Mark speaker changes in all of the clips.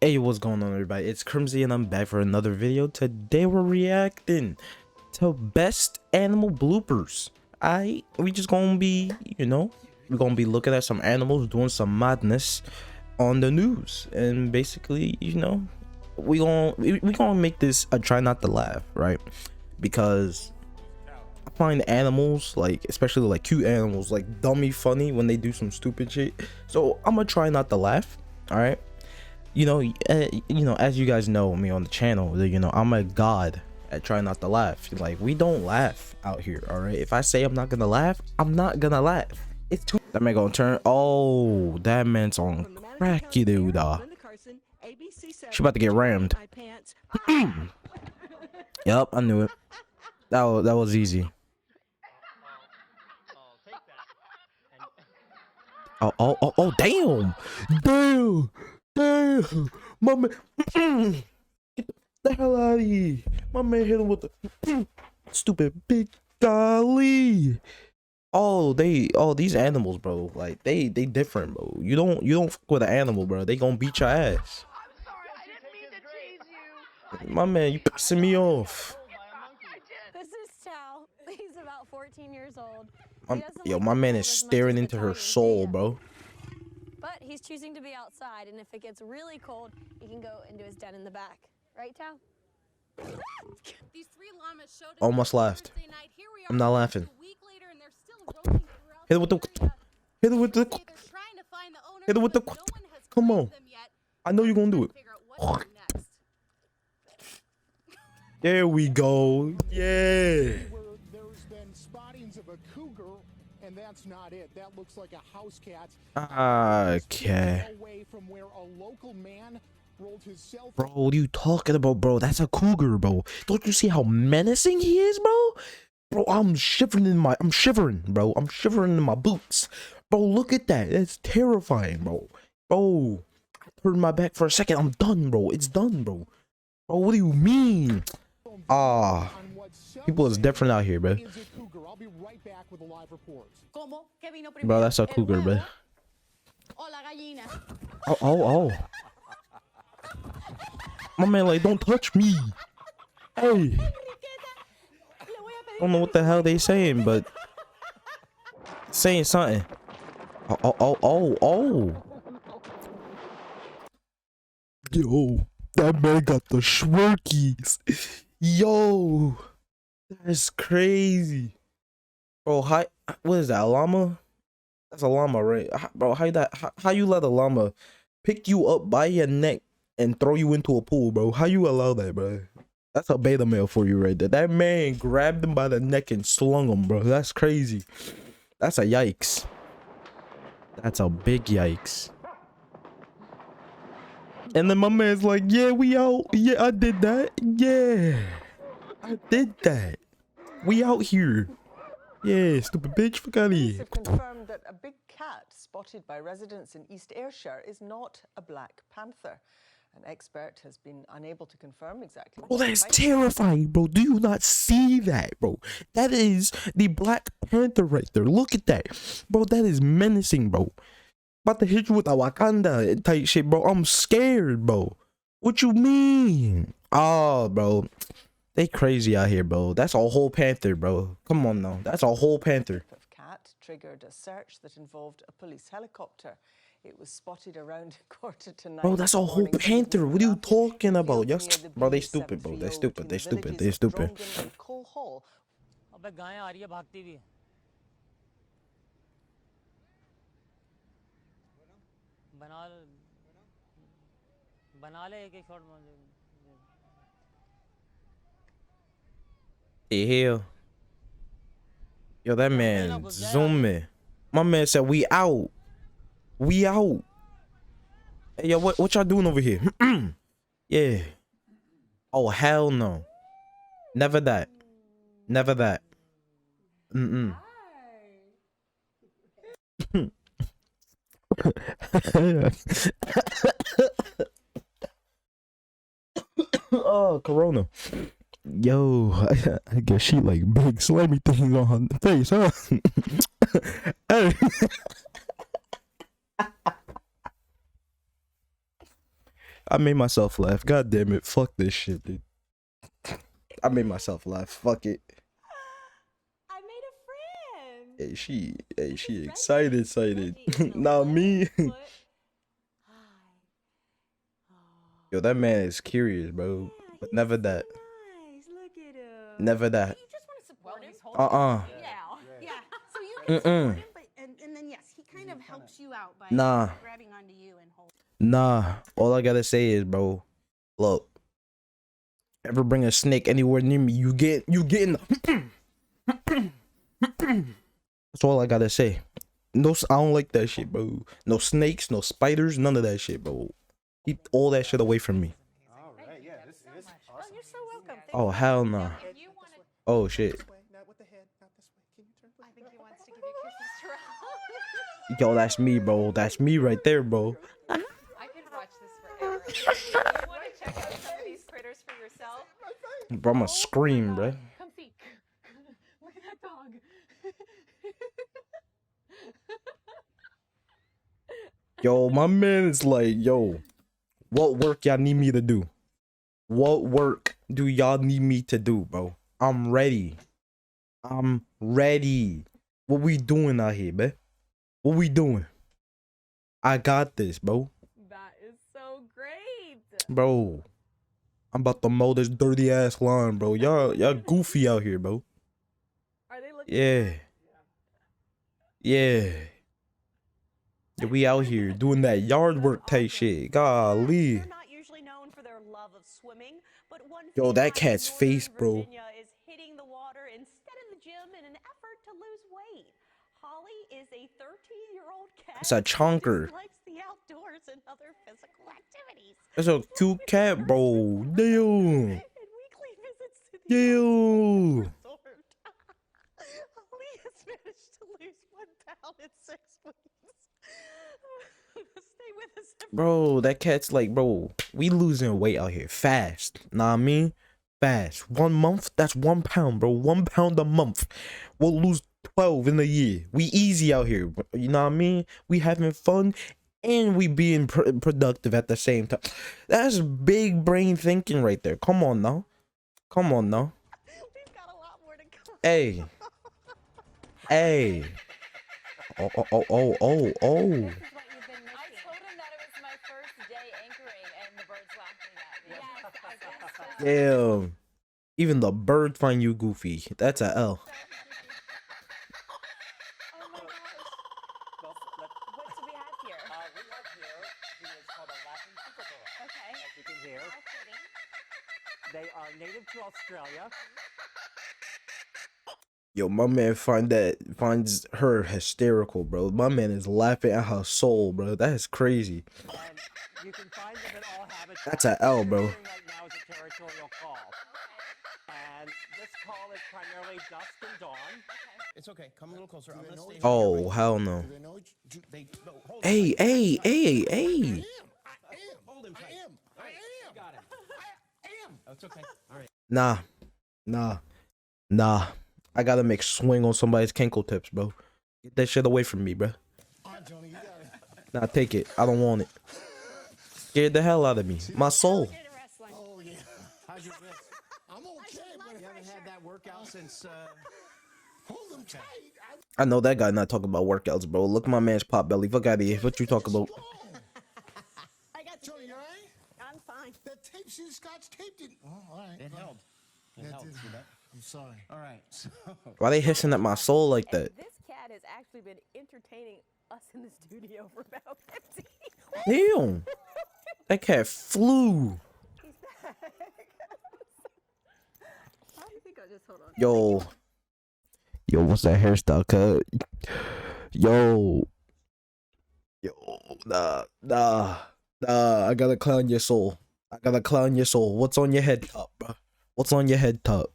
Speaker 1: Hey, what's going on, everybody? It's Criimzy and I'm back for another video. Today we're reacting to best animal bloopers. We just gonna be, we're gonna be looking at some animals doing some madness on the news, and basically, we gonna make this a try not to laugh, right? Because I find animals, like especially like cute animals, like dummy funny when they do some stupid shit. So I'm gonna try not to laugh. All right. As you guys know me on the channel, I'm a god at trying not to laugh. Like, we don't laugh out here, all right? If I say I'm not gonna laugh, I'm not gonna laugh. It's too. That man gonna turn. Oh, that man's on cracky, dude. She about to get rammed. Yup, I knew it. That was easy. Oh, damn. Damn, my man, get the hell out of here. My man hit him with the stupid big golly. These animals, bro, like they different, bro. You don't fuck with an animal, bro. They gonna beat your ass.
Speaker 2: I'm sorry, I didn't mean to tease you.
Speaker 1: My man, you pissing me off.
Speaker 3: This is Chow. He's about 14 years old.
Speaker 1: Yo, my man is staring into her soul, bro.
Speaker 3: But he's choosing to be outside, and if it gets really cold, he can go into his den in the back. Right, Chow?
Speaker 2: These three llamas showed
Speaker 1: Almost laughed. I'm not laughing. Hit it with the. Hit it with the. Hit it with the. Come on. I know you're gonna do it. There we go. Yeah.
Speaker 4: There's been spottings of a cougar, and that's not it. That looks like a house cat.
Speaker 1: Okay.
Speaker 4: Away from where a local man rolled his cell phone.
Speaker 1: Bro, what are you talking about, bro? That's a cougar, bro. Don't you see how menacing he is, bro? Bro, I'm shivering, bro. I'm shivering in my boots. Bro, look at that. That's terrifying, bro. Bro, I turned my back for a second. I'm done, bro. It's done, bro. Bro, what do you mean? People is different out here, bro. Bro, that's a cougar, bro. Oh. My man, like, don't touch me. Hey. Don't know what the hell they saying, but saying something. Oh. Yo, that man got the shwerkies. Yo, that's crazy. Bro, what is that, a llama? That's a llama, right? Bro, how you let a llama pick you up by your neck and throw you into a pool, bro? How you allow that, bro? That's a beta male for you right there. That man grabbed him by the neck and slung him, bro. That's crazy. That's a yikes. That's a big yikes. And then my man's like, yeah, we out. Yeah, I did that. Yeah, I did that. We out here. Yeah, stupid bitch. Fuck out of here.
Speaker 5: Have confirmed that a big cat spotted by residents in East Ayrshire is not a black panther. An expert has been unable to confirm exactly.
Speaker 1: Oh, that's terrifying, bro. Do you not see that, bro? That is the Black Panther right there. Look at that, bro. That is menacing, bro. About to hit you with a Wakanda type shit, bro. I'm scared, bro. What you mean? Oh, bro. They crazy out here, bro. That's a whole panther, bro. Come on, now. That's a whole panther.
Speaker 5: Cat triggered a search that involved a police helicopter. It was spotted around 9:15.
Speaker 1: Bro, that's a whole panther. What are you talking about? Bro, they stupid, bro. They stupid. They stupid. They stupid. The hell? Yo, that man zooming. My man said we out. We out. Hey, yo, what y'all doing over here? Yeah. Oh, hell no. Never that. Never that. Oh, Corona. Yo, I guess she like big slimy things on her face, huh? Hey. I made myself laugh. God damn it. Fuck this shit, dude. I made myself laugh. Fuck it.
Speaker 3: I made a friend.
Speaker 1: Hey, she excited. Not me. Yo, that man is curious, bro. But never that.
Speaker 3: Nice. Look at him.
Speaker 1: Never that.
Speaker 3: You just want to support him.
Speaker 2: Yeah. So you
Speaker 1: Mm-mm.
Speaker 2: can support him, but and then yes, he kind of helps you out by
Speaker 1: Nah.
Speaker 2: grabbing onto you and holding.
Speaker 1: Nah. All I gotta say is, bro, look. Ever bring a snake anywhere near me, you get in the That's all I gotta say. No, I don't like that shit, bro. No snakes, no spiders, none of that shit, bro. Keep all that shit away from me.
Speaker 5: All right, yeah, this is awesome.
Speaker 3: Oh, you're so welcome.
Speaker 1: Oh, hell no.
Speaker 2: If you want to,
Speaker 1: Oh, shit.
Speaker 4: This way, not with the head, not this way. Can you turn, please?
Speaker 2: I think he wants to give you kisses, Terrell.
Speaker 1: Yo, that's me, bro. That's me right there, bro.
Speaker 6: I could watch this forever. You want to check out some of these critters for yourself?
Speaker 1: Bro, I'ma scream, bro.
Speaker 2: Come see. Look at that dog.
Speaker 1: Yo, my man is like, yo, what work y'all need me to do? What work do y'all need me to do, bro? I'm ready. I'm ready. What we doing out here, man? What we doing? I got this, bro.
Speaker 6: That is so great.
Speaker 1: Bro, I'm about to mow this dirty ass lawn, bro. Y'all goofy out here, bro.
Speaker 6: Are they looking?
Speaker 1: Yeah. Yeah. Yeah, we out here doing that yard work type shit. Golly.
Speaker 3: They're not usually known for their love of swimming, but one
Speaker 1: Yo, that
Speaker 3: feline in
Speaker 1: cat's
Speaker 3: Northern
Speaker 1: face, bro.
Speaker 3: Virginia is hitting the water instead of the gym in an effort to lose weight. Holly is a 13-year-old cat.
Speaker 1: It's a chonker.
Speaker 3: Who likes the outdoors and other physical activities.
Speaker 1: That's a cute cat, bro. Damn.
Speaker 3: And weekly visits to the
Speaker 1: Damn.
Speaker 3: resort. Holly has managed to lose 1 pound in 6 weeks. Stay with us.
Speaker 1: Bro, that cat's like, bro, we losing weight out here fast. Nah, I mean, fast. 1 month, that's 1 pound, bro. 1 pound a month. We'll lose 12 in a year. We easy out here. You know what I mean? We having fun and we being productive at the same time. That's big brain thinking right there. Come on now. Come on now.
Speaker 3: We've got a lot more to go.
Speaker 1: Hey. Hey. Oh.
Speaker 6: I told him that it was my first day anchoring, and the birds laughed at me. Yes, I guess.
Speaker 1: Damn. Even the bird find you goofy. That's a L.
Speaker 3: Oh my gosh.
Speaker 5: Well,
Speaker 3: What do we have here?
Speaker 5: we have here, he is called a Latin kookaburra.
Speaker 3: Okay.
Speaker 5: As you can hear,
Speaker 3: How fitting.
Speaker 5: they are native to Australia.
Speaker 1: Yo, my man finds her hysterical, bro. My man is laughing at her soul, bro. That is crazy.
Speaker 5: And you can find them in all habitats.
Speaker 1: That's a L, bro.
Speaker 5: What you're hearing right now is a territorial call. And this call is primarily dusk and dawn.
Speaker 7: It's okay. Come a little closer. I'm gonna stay.
Speaker 1: Oh, hell no.
Speaker 4: Do they know each?
Speaker 7: They no. Hold
Speaker 1: Hey.
Speaker 4: I am.
Speaker 7: Hold him
Speaker 4: I
Speaker 7: tight.
Speaker 4: am. I am.
Speaker 7: Got him.
Speaker 4: I am.
Speaker 7: That's okay. All right.
Speaker 1: Nah. I gotta make swing on somebody's kinkle tips, bro. Get that shit away from me, bro.
Speaker 4: All right, Tony, you got it.
Speaker 1: Nah, take it. I don't want it. Scared the hell out of me. My soul.
Speaker 3: Get a wrestling.
Speaker 4: Oh yeah.
Speaker 7: How's your wrist?
Speaker 4: I'm okay, but
Speaker 7: You haven't had that workout since.
Speaker 4: hold them tight.
Speaker 1: I know that guy not talking about workouts, bro. Look at my man's pot belly. Fuck out of here. What you talking about?
Speaker 4: I got Tony, you all right?
Speaker 3: I'm fine.
Speaker 4: That tape, see the scotch tape didn't. Oh, all right.
Speaker 7: It held. It
Speaker 4: That
Speaker 7: held.
Speaker 4: did-
Speaker 7: See that?
Speaker 4: I'm sorry.
Speaker 7: All right. So.
Speaker 1: Why they hissing at my soul like that?
Speaker 3: This cat has actually been entertaining us in the studio for about 15.
Speaker 1: Damn. That cat flew.
Speaker 3: He's back. I think I'll just hold on.
Speaker 1: Yo, what's that hairstyle cut? Yo, nah. I gotta clown your soul. What's on your head top, bro? What's on your head top?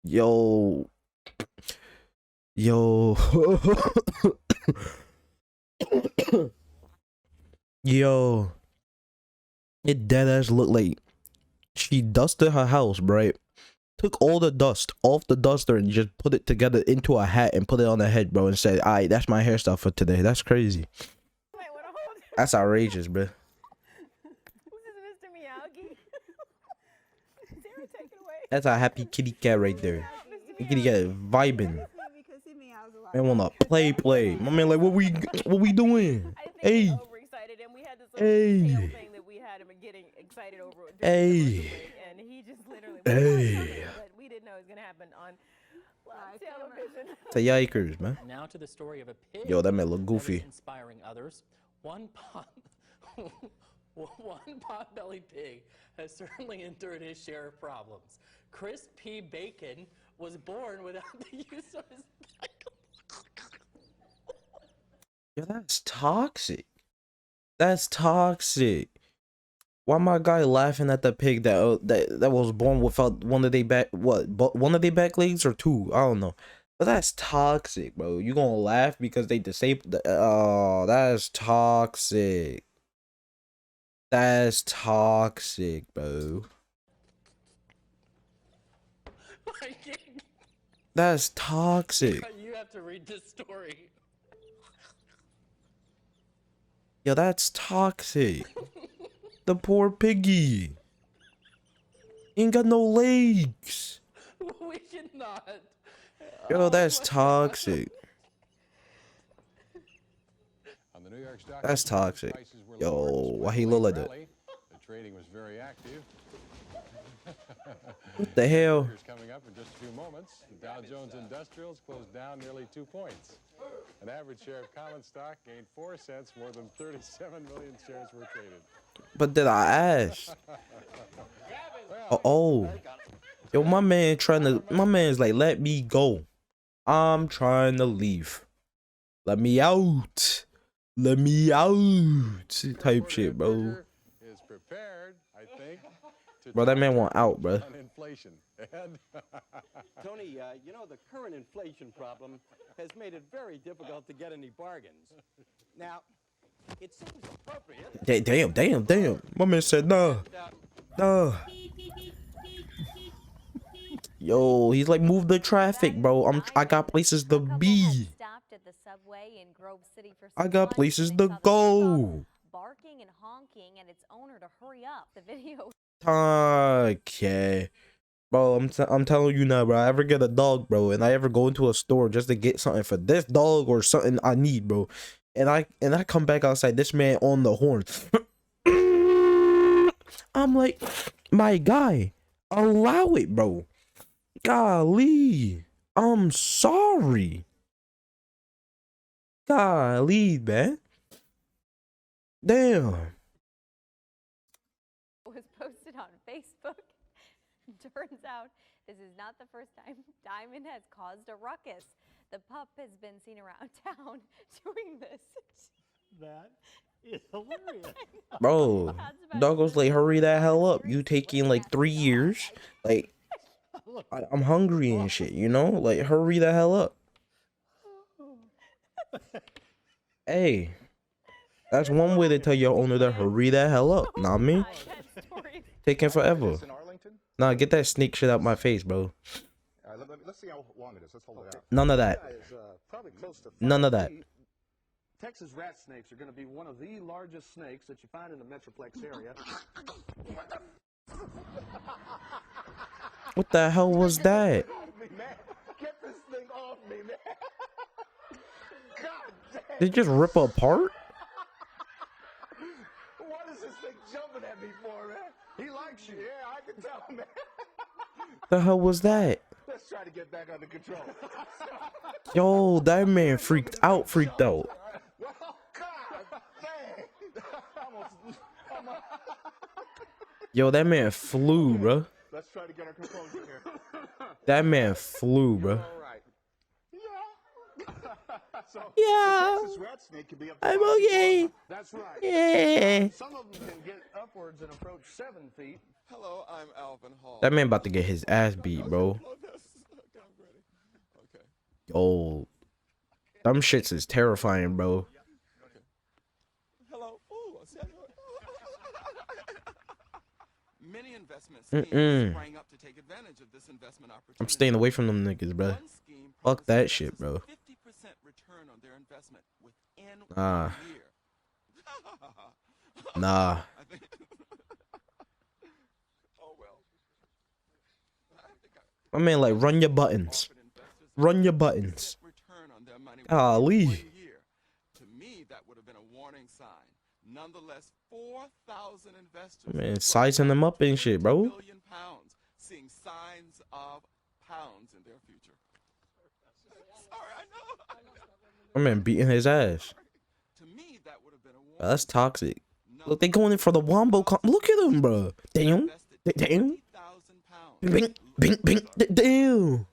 Speaker 1: Yo. Yo. It dead ass look like she dusted her house, right? Took all the dust off the duster and just put it together into a hat and put it on her head, bro, and said, "Alright, that's my hairstyle for today." That's crazy.
Speaker 3: Wait, what? Hold.
Speaker 1: That's outrageous, bro.
Speaker 3: This is
Speaker 1: That's a happy kitty cat right there. The kitty cat vibing.
Speaker 2: Because he meows a lot.
Speaker 1: Man wanna play. My man like, what we doing?
Speaker 6: I think
Speaker 1: Hey,
Speaker 6: he's overexcited, and we had this little tail
Speaker 1: hey,
Speaker 6: thing that we had him getting excited over during the
Speaker 1: hey,
Speaker 6: commercial break, and he just literally
Speaker 1: hey.
Speaker 6: but we didn't know it was gonna happen on live television.
Speaker 1: It's a yikers, man.
Speaker 8: Now to the story of a pig.
Speaker 1: Yo, that man look
Speaker 8: that is
Speaker 1: goofy.
Speaker 8: inspiring others. One pot-bellied pig has certainly endured his share of problems. Chris P. Bacon was born without the use of his
Speaker 1: Yo, that's toxic. That's toxic. Why my guy laughing at the pig that was born without one of their back one of their back legs or two? I don't know. But that's toxic, bro. You gonna laugh because they disabled oh, that's toxic. That's toxic, bro. That's toxic.
Speaker 8: You have to read this story.
Speaker 1: Yo, that's toxic. The poor piggy. Ain't got no legs.
Speaker 8: We should not.
Speaker 1: Yo, that's toxic.
Speaker 9: On the New York Stock
Speaker 1: That's
Speaker 9: Exchange,
Speaker 1: toxic.
Speaker 9: prices were
Speaker 1: Yo,
Speaker 9: lower,
Speaker 1: why he look like that?
Speaker 9: rally. The trading was very active.
Speaker 1: What the hell?
Speaker 9: Figures coming up in just a few moments. The Dow Jones Industrials closed down nearly 2 points. An average share of common stock gained 4 cents. More than 37 million shares were traded.
Speaker 1: But did I ask? Oh. Yo, my man's like, let me go. I'm trying to leave. Let me out. Let me out. Type shit, bro.
Speaker 9: Is prepared, I think, to
Speaker 1: Bro, that man want out, bro.
Speaker 9: on inflation. And
Speaker 10: Tony, you know, the current inflation problem has made it very difficult to get any bargains. Now, it seems appropriate.
Speaker 1: Damn. My man said, nah. Nah. Yo, he's like, move the traffic, bro. I got places to be.
Speaker 3: Stopped at the subway in Grove City for
Speaker 1: I
Speaker 3: some
Speaker 1: got
Speaker 3: lunch
Speaker 1: places
Speaker 3: when they
Speaker 1: to
Speaker 3: saw the pickup
Speaker 1: go.
Speaker 3: barking and honking at its owner to hurry up. The video.
Speaker 1: Okay. Bro, I'm telling you now, bro. I ever get a dog, bro, and I ever go into a store just to get something for this dog or something I need, bro. And I come back outside, this man on the horn. I'm like, my guy, allow it, bro. Golly. I'm sorry. Golly, man. Damn.
Speaker 3: Was posted on Facebook. Turns out this is not the first time Diamond has caused a ruckus. The pup has been seen around town doing this.
Speaker 7: That is hilarious.
Speaker 1: Bro, Doggos like, hurry that hell up. You taking like 3 years. Like, I'm hungry and shit, you know? Like, hurry the hell up. Hey, that's one way to tell your owner to hurry the hell up. Nah, me taking forever. Nah, get that snake shit out my face, bro.
Speaker 4: Let's see how long it is. Let's hold it out.
Speaker 1: None of that.
Speaker 4: Probably close to
Speaker 1: None of that.
Speaker 10: Texas rat snakes are going to be one of the largest snakes that you find in the Metroplex area.
Speaker 1: What the hell was that?
Speaker 10: Get this thing off me, man. God damn.
Speaker 1: Did it just rip apart?
Speaker 10: What is this thing jumping at me for, man? He likes you. Yeah, I can tell, man.
Speaker 1: The hell was that?
Speaker 10: Let's try to get back under control.
Speaker 1: Yo, that man freaked out.
Speaker 10: Well, God dang.
Speaker 1: Yo, that man flew, bro.
Speaker 10: Let's try to get our composure here.
Speaker 1: That man flew, bro.
Speaker 10: All right. Yeah. So,
Speaker 1: Yeah.
Speaker 10: Texas rat snake can be up to
Speaker 1: I'm
Speaker 10: 5 feet
Speaker 1: okay.
Speaker 10: long. That's right.
Speaker 1: Yeah.
Speaker 10: Some of them can get upwards and approach 7 feet.
Speaker 11: Hello, I'm Alvin Hall.
Speaker 1: That man about to get his ass beat, bro. Yo, them shits is terrifying, bro.
Speaker 11: Hello. Ooh, many investment schemes sprang up to take advantage of this investment opportunity.
Speaker 1: I'm staying away from them niggas, bro. Fuck that shit, bro.
Speaker 11: 50% return on their investment within
Speaker 1: Nah.
Speaker 11: 1 year.
Speaker 1: Nah.
Speaker 11: Oh well.
Speaker 1: I mean, like, run your buttons. Run your buttons. Golly.
Speaker 11: To me, that would have been a warning sign. Nonetheless, 4,000 investors.
Speaker 1: Man, sizing them up and shit, bro.
Speaker 11: Pounds, seeing signs of pounds in their future. Sorry, I know.
Speaker 1: My man beating his ass.
Speaker 11: To me, that would have been a warning.
Speaker 1: Bro, that's toxic. Look, they going in for the wombo. Look at them, bro. Damn. Damn. Bing, bing, bing. Damn.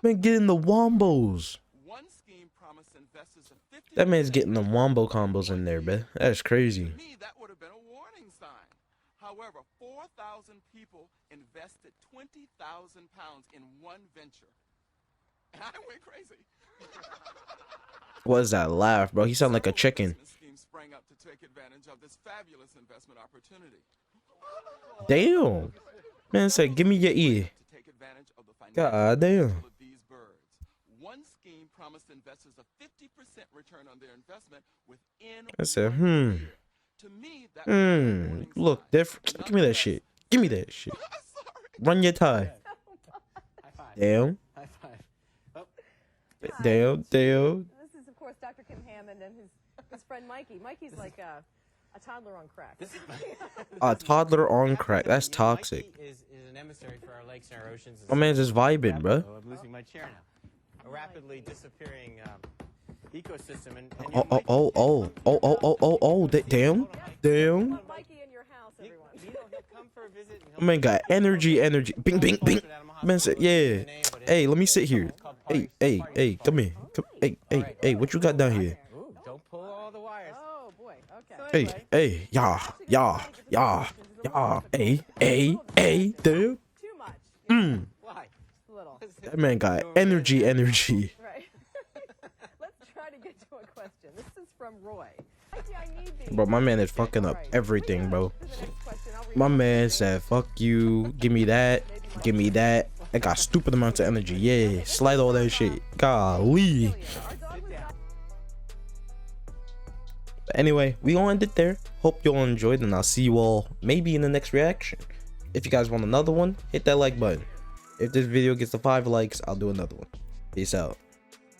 Speaker 1: Man, getting the wombos.
Speaker 11: One scheme promised investors a 50.
Speaker 1: That man's getting the wombo combos in there, bro. That's crazy.
Speaker 11: To me, that would have been a warning sign. However, 4,000 people invested 20,000 pounds in one venture. And I went crazy.
Speaker 1: What is that laugh, bro? He sound like a chicken.
Speaker 11: Scheme sprang up to take advantage of this fabulous investment opportunity.
Speaker 1: Damn. Man said, give me your ear.
Speaker 11: To take advantage of the
Speaker 1: God damn.
Speaker 11: of these birds. One scheme promised investors a 50% return on their investment within.
Speaker 1: I said,
Speaker 11: To me, that
Speaker 1: look different. Give me that shit. Give me that shit. Run your tie. Damn.
Speaker 10: High five. Oh.
Speaker 1: Damn. Damn.
Speaker 12: This is, of course, Dr. Kim Hammond and his friend Mikey. Mikey's like a toddler on crack.
Speaker 1: A toddler on crack. That's toxic.
Speaker 10: Mikey is an emissary for our lakes and our oceans.
Speaker 1: My man's just vibing, bro.
Speaker 10: I'm losing my chair now. A rapidly disappearing ecosystem. And
Speaker 1: damn. Damn.
Speaker 12: Mikey in your house, everyone.
Speaker 10: He'll come for a visit.
Speaker 1: My man got energy. Bing, bing, bing. Man said, yeah. Hey, let me sit here. Hey, come here. Hey, what you got down here?
Speaker 10: Ooh, don't pull all the wires.
Speaker 12: Oh, boy. Okay.
Speaker 1: Hey, yeah. Hey, dude.
Speaker 12: Too much.
Speaker 10: Why?
Speaker 12: A little.
Speaker 1: That man got energy.
Speaker 12: Right. Let's try to get to a question. This is from Roy. Mikey, I need these.
Speaker 1: Bro, my man is fucking up everything, bro. My man said, fuck you. Give me that. Give me that. I got stupid amounts of energy. Yeah, slide all that shit. Golly. But anyway, we gonna end it there. Hope you all enjoyed, and I'll see you all maybe in the next reaction. If you guys want another one, hit that like button. If this video gets to 5 likes, I'll do another one. Peace out.